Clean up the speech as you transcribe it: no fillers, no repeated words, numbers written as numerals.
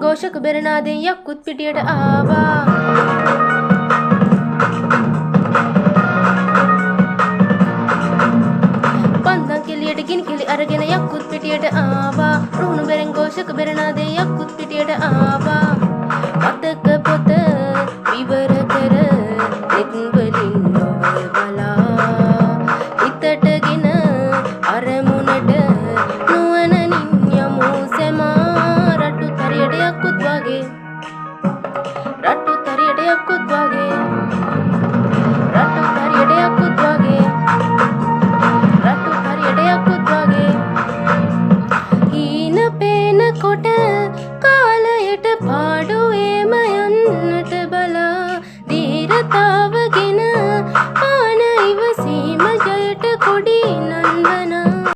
घोषक बेरनादें यक्कुත් පිටියට ආවා පන්දම් කෙලියට ගිනි කිලි අරගෙන යක්කුත් පිටියට ආවා